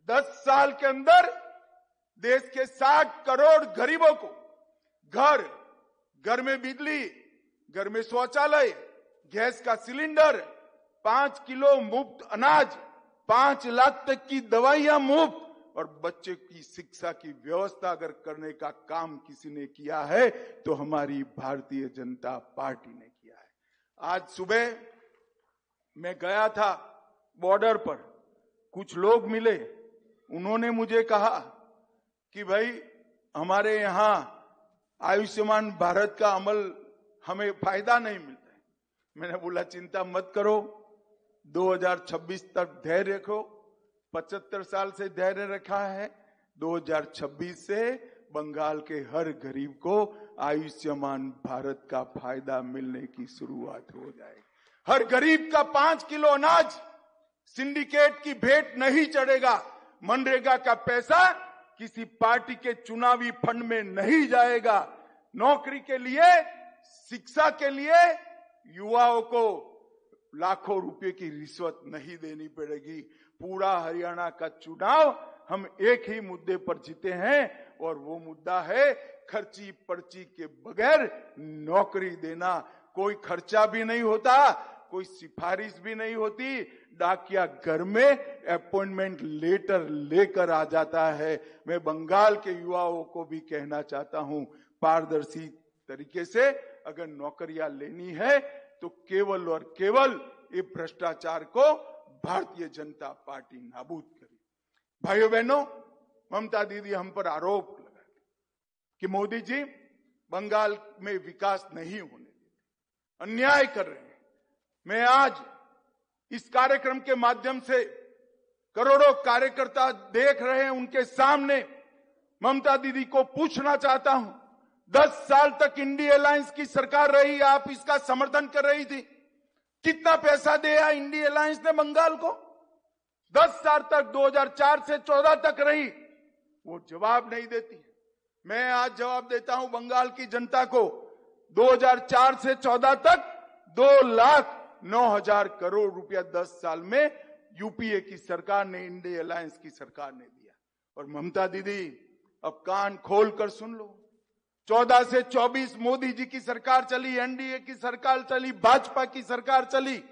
10 साल के अंदर देश के 60 करोड़ गरीबों को घर में बिजली, घर में शौचालय, गैस का सिलेंडर, 5 किलो मुफ्त अनाज, 5 लाख तक की दवाइयां मुफ्त और बच्चे की शिक्षा की व्यवस्था अगर करने का काम किसी ने किया है तो हमारी भारतीय जनता पार्टी ने किया है। आज सुबह मैं गया था बॉर्डर पर, कुछ लोग मिले, उन्होंने मुझे कहा कि भाई हमारे यहां आयुष्मान भारत का अमल हमें फायदा नहीं मिलता है। मैंने बोला चिंता मत करो, 2026 तक धैर्य रखो, 75 साल से धैर्य रखा है, 2026 से बंगाल के हर गरीब को आयुष्मान भारत का फायदा मिलने की शुरुआत हो जाएगी। हर गरीब का 5 किलो अनाज सिंडिकेट की भेंट नहीं चढ़ेगा। मनरेगा का पैसा किसी पार्टी के चुनावी फंड में नहीं जाएगा। नौकरी के लिए, शिक्षा के लिए युवाओं को लाखों रुपए की रिश्वत नहीं देनी पड़ेगी। पूरा हरियाणा का चुनाव हम एक ही मुद्दे पर जीते हैं और वो मुद्दा है खर्ची पर्ची के बगैर नौकरी देना। कोई खर्चा भी नहीं होता, कोई सिफारिश भी नहीं होती, डाकिया घर में अपॉइंटमेंट लेटर लेकर आ जाता है। मैं बंगाल के युवाओं को भी कहना चाहता हूं, पारदर्शी तरीके से अगर नौकरियां लेनी है तो केवल और केवल ये भ्रष्टाचार को भारतीय जनता पार्टी नाबूद करे। भाइयों बहनों, ममता दीदी हम पर आरोप लगाती कि मोदी जी बंगाल में विकास नहीं होने देते, अन्याय कर रहे हैं। मैं आज इस कार्यक्रम के माध्यम से करोड़ों कार्यकर्ता देख रहे हैं, उनके सामने ममता दीदी को पूछना चाहता हूं, 10 साल तक इंडिया अलायंस की सरकार रही, आप इसका समर्थन कर रही थी, कितना पैसा दिया इंडिया अलायंस ने बंगाल को? 10 साल तक 2004 से 14 तक रही, वो जवाब नहीं देती। मैं आज जवाब देता हूं बंगाल की जनता को, 2004 से 14 तक 2,09,000 करोड़ रुपया 10 साल में यूपीए की सरकार ने, इंडिया अलायंस की सरकार ने दिया। और ममता दीदी अब कान खोल कर सुन लो, 14 से 24 मोदी जी की सरकार चली, एनडीए की सरकार चली, भाजपा की सरकार चली।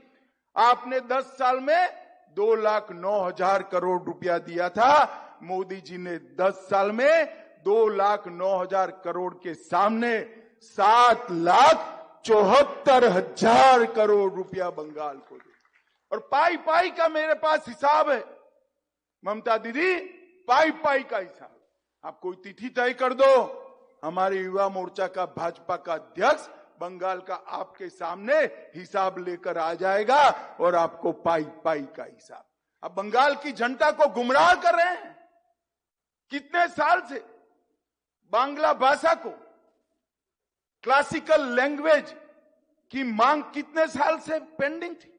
आपने 10 साल में 2,09,000 करोड़ रुपया दिया था। मोदी जी ने 10 साल में 2,09,000 करोड़ के सामने 7,74,000 करोड़ रुपया बंगाल को दिया। और पाई पाई का मेरे पास हिसाब है ममता दीदी, पाई पाई का हिसाब। आप कोई तिथि तय कर दो, हमारे युवा मोर्चा का, भाजपा का अध्यक्ष बंगाल का आपके सामने हिसाब लेकर आ जाएगा और आपको पाई पाई का हिसाब। अब बंगाल की जनता को गुमराह कर रहे हैं। कितने साल से बांग्ला भाषा को, क्लासिकल लैंग्वेज की मांग कितने साल से पेंडिंग थी?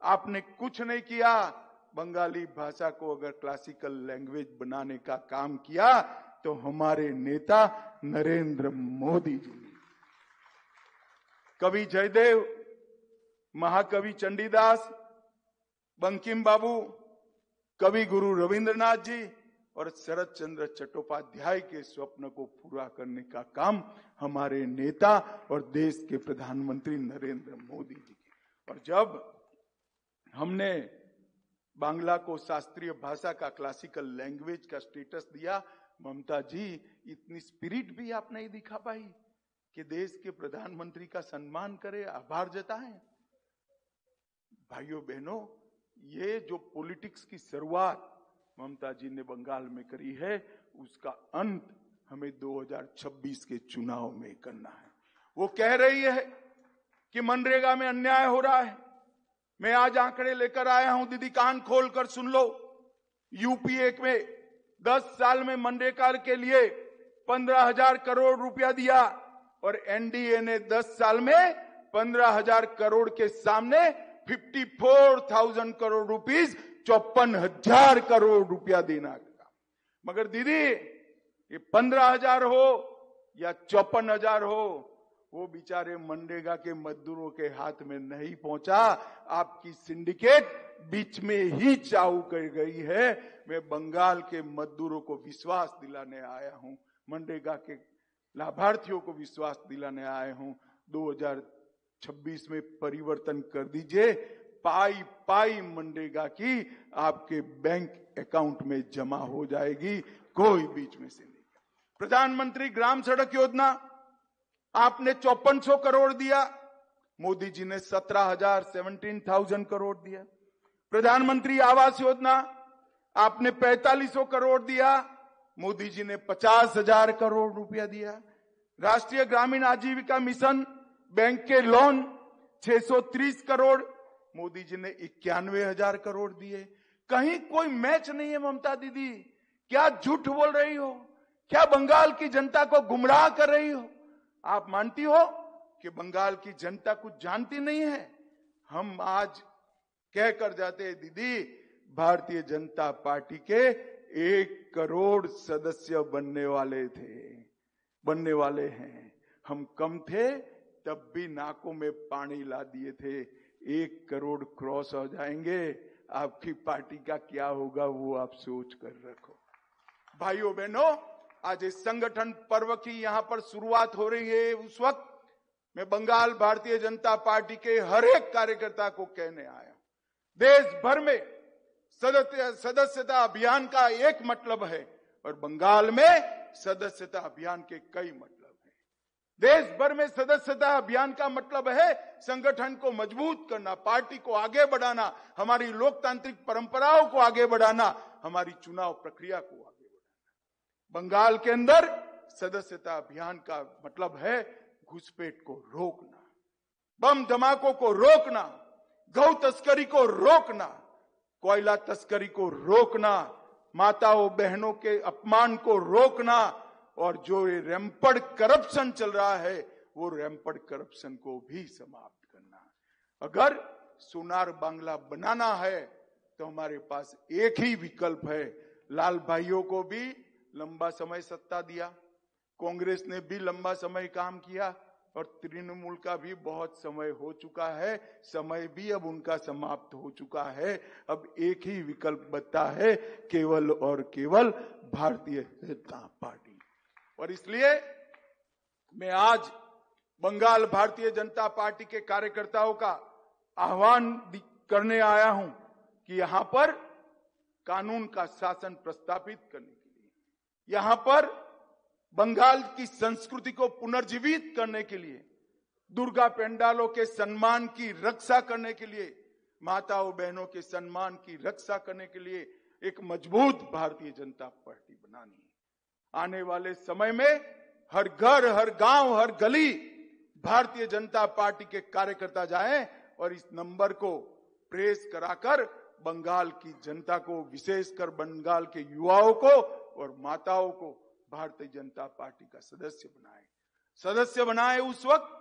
आपने कुछ नहीं किया। बंगाली भाषा को अगर क्लासिकल लैंग्वेज बनाने का काम किया तो हमारे नेता नरेंद्र मोदी जी ने, कवि जयदेव, महाकवि चंडीदास, बंकिम बाबू, कवि गुरु रविंद्रनाथ जी और शरद चंद्र चट्टोपाध्याय के स्वप्न को पूरा करने का काम हमारे नेता और देश के प्रधानमंत्री नरेंद्र मोदी जी के। और जब हमने बांग्ला को शास्त्रीय भाषा का, क्लासिकल लैंग्वेज का स्टेटस दिया, ममता जी इतनी स्पिरिट भी आप नहीं दिखा पाई कि देश के प्रधानमंत्री का सम्मान करे, आभार जताएं। भाइयों बहनों, ये जो पॉलिटिक्स की शुरुआत ममता जी ने बंगाल में करी है, उसका अंत हमें 2026 के चुनाव में करना है। वो कह रही है कि मनरेगा में अन्याय हो रहा है। मैं आज आंकड़े लेकर आया हूं, दीदी कान खोल कर सुन लो। यूपीए में 10 साल में मनरेगा के लिए 15,000 करोड़ रुपया दिया और एनडीए ने 10 साल में 15,000 करोड़ के सामने 54,000 करोड़ रुपीस, 54,000 करोड़ रुपया देना था। मगर दीदी, ये 15,000 हो या 54,000 हो, वो बेचारे मनरेगा के मजदूरों के हाथ में नहीं पहुंचा। आपकी सिंडिकेट बीच में ही चाऊ कर गई है। मैं बंगाल के मजदूरों को विश्वास दिलाने आया हूं, मनरेगा के लाभार्थियों को विश्वास दिलाने आया हूं। 2026 में परिवर्तन कर दीजिए। पाई पाई मनरेगा की आपके बैंक अकाउंट में जमा हो जाएगी, कोई बीच में से नहीं। प्रधानमंत्री ग्राम सड़क योजना आपने 5400 करोड़ दिया, मोदी जी ने 17,000 करोड़ दिया। प्रधानमंत्री आवास योजना आपने 4500 करोड़ दिया, मोदी जी ने 50,000 करोड़ रुपया दिया। राष्ट्रीय ग्रामीण आजीविका मिशन बैंक के लोन 630 करोड़, मोदी जी ने 91,000 करोड़ दिए। कहीं कोई मैच नहीं है ममता दीदी, क्या झूठ बोल रही हो? क्या बंगाल की जनता को गुमराह कर रही हो? आप मानती हो कि बंगाल की जनता कुछ जानती नहीं है? हम आज कह कर जाते हैं दीदी, भारतीय जनता पार्टी के 1 करोड़ सदस्य बनने वाले हैं। हम कम थे तब भी नाकों में पानी ला दिए थे। 1 करोड़ क्रॉस हो जाएंगे, आपकी पार्टी का क्या होगा वो आप सोच कर रखो। भाइयों बहनों, आज इस संगठन पर्व की यहां पर शुरुआत हो रही है। उस वक्त मैं बंगाल भारतीय जनता पार्टी के हर एक कार्यकर्ता को कहने आया, देश भर में सदस्यता अभियान का एक मतलब है और बंगाल में सदस्यता अभियान के कई मतलब हैं। देश भर में सदस्यता अभियान का मतलब है संगठन को मजबूत करना, पार्टी को आगे बढ़ाना, हमारी लोकतांत्रिक परंपराओं को आगे बढ़ाना, हमारी चुनाव प्रक्रिया को आगे बढ़ाना। बंगाल के अंदर सदस्यता अभियान का मतलब है घुसपैठ को रोकना, बम धमाकों को रोकना, गौ तस्करी को रोकना, कोयला तस्करी को रोकना, माताओं बहनों के अपमान को रोकना और जो ये रैंपड करप्शन चल रहा है वो रैंपड करप्शन को भी समाप्त करना। अगर सोनार बांग्ला बनाना है तो हमारे पास एक ही विकल्प है। लाल भाइयों को भी लंबा समय सत्ता दिया, कांग्रेस ने भी लंबा समय काम किया और तृणमूल का भी बहुत समय हो चुका है, समय भी अब उनका समाप्त हो चुका है। अब एक ही विकल्प बचता है, केवल और केवल भारतीय जनता पार्टी। और इसलिए मैं आज बंगाल भारतीय जनता पार्टी के कार्यकर्ताओं का आह्वान करने आया हूं कि यहां पर कानून का शासन प्रस्तापित करने के लिए, यहां पर बंगाल की संस्कृति को पुनर्जीवित करने के लिए, दुर्गा पंडालों के सम्मान की रक्षा करने के लिए, माताओं बहनों के सम्मान की रक्षा करने के लिए एक मजबूत भारतीय जनता पार्टी बनानी है। आने वाले समय में हर घर, हर गांव, हर गली भारतीय जनता पार्टी के कार्यकर्ता जाएं और इस नंबर को प्रेस कराकर बंगाल की जनता को, विशेषकर बंगाल के युवाओं को और माताओं को भारतीय जनता पार्टी का सदस्य बनाए। उस वक्त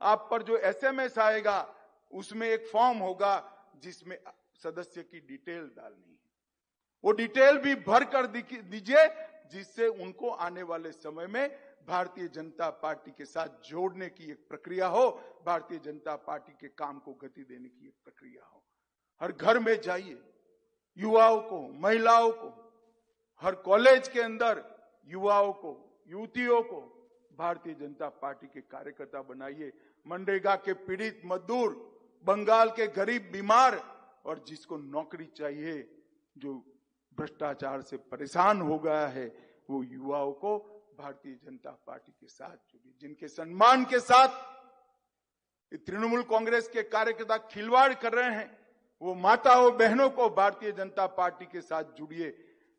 आप पर जो एसएमएस आएगा उसमें एक फॉर्म होगा जिसमें सदस्य की डिटेल डालनी है। वो डिटेल भी भर कर दीजिए जिससे उनको आने वाले समय में भारतीय जनता पार्टी के साथ जोड़ने की एक प्रक्रिया हो, भारतीय जनता पार्टी के काम को गति देने की एक प्रक्रिया हो। हर घर में जाइए, युवाओं को, महिलाओं को, हर कॉलेज के अंदर युवाओं को, युवतियों को भारतीय जनता पार्टी के कार्यकर्ता बनाइए। मनरेगा के पीड़ित मजदूर, बंगाल के गरीब बीमार और जिसको नौकरी चाहिए, जो भ्रष्टाचार से परेशान हो गया है, वो युवाओं को भारतीय जनता पार्टी के साथ जुड़िए। जिनके सम्मान के साथ तृणमूल कांग्रेस के कार्यकर्ता खिलवाड़ कर रहे हैं, वो माताओं बहनों को भारतीय जनता पार्टी के साथ जुड़िए।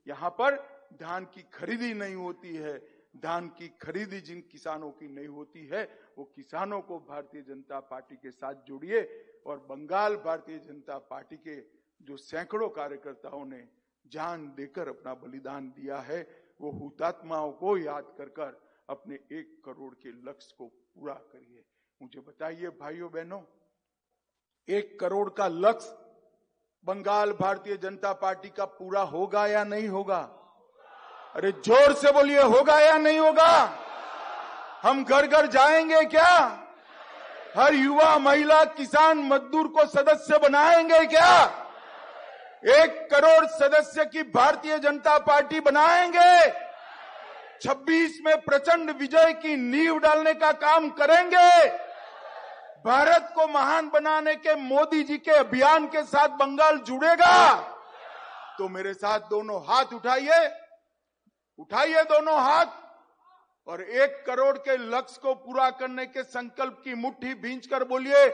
यहां पर धान की खरीदी नहीं होती है, धान की खरीदी जिन किसानों की नहीं होती है वो किसानों को भारतीय जनता पार्टी के साथ जोड़िए। और बंगाल भारतीय जनता पार्टी के जो सैकड़ों कार्यकर्ताओं ने जान देकर अपना बलिदान दिया है, वो हुतात्माओं को याद कर अपने 1 करोड़ के लक्ष्य को पूरा करिए। मुझे बताइए भाइयों बहनों, 1 करोड़ का लक्ष्य बंगाल भारतीय जनता पार्टी का पूरा होगा या नहीं होगा? अरे जोर से बोलिए, होगा या नहीं होगा? हम घर घर जाएंगे क्या? हर युवा, महिला, किसान, मजदूर को सदस्य बनाएंगे क्या? 1 करोड़ सदस्य की भारतीय जनता पार्टी बनाएंगे। 26 में प्रचंड विजय की नींव डालने का काम करेंगे। भारत को महान बनाने के मोदी जी के अभियान के साथ बंगाल जुड़ेगा। तो मेरे साथ दोनों हाथ उठाइए, उठाइए दोनों हाथ और 1 करोड़ के लक्ष्य को पूरा करने के संकल्प की मुट्ठी भींचकर बोलिए,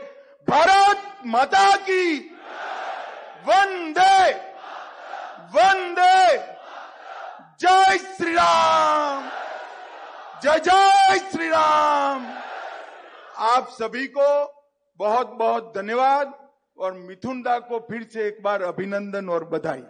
भारत माता की वंदे वंदे, जय श्री राम, जय जय श्री राम। आप सभी को बहुत बहुत धन्यवाद और मिथुन दा को फिर से एक बार अभिनंदन और बधाई।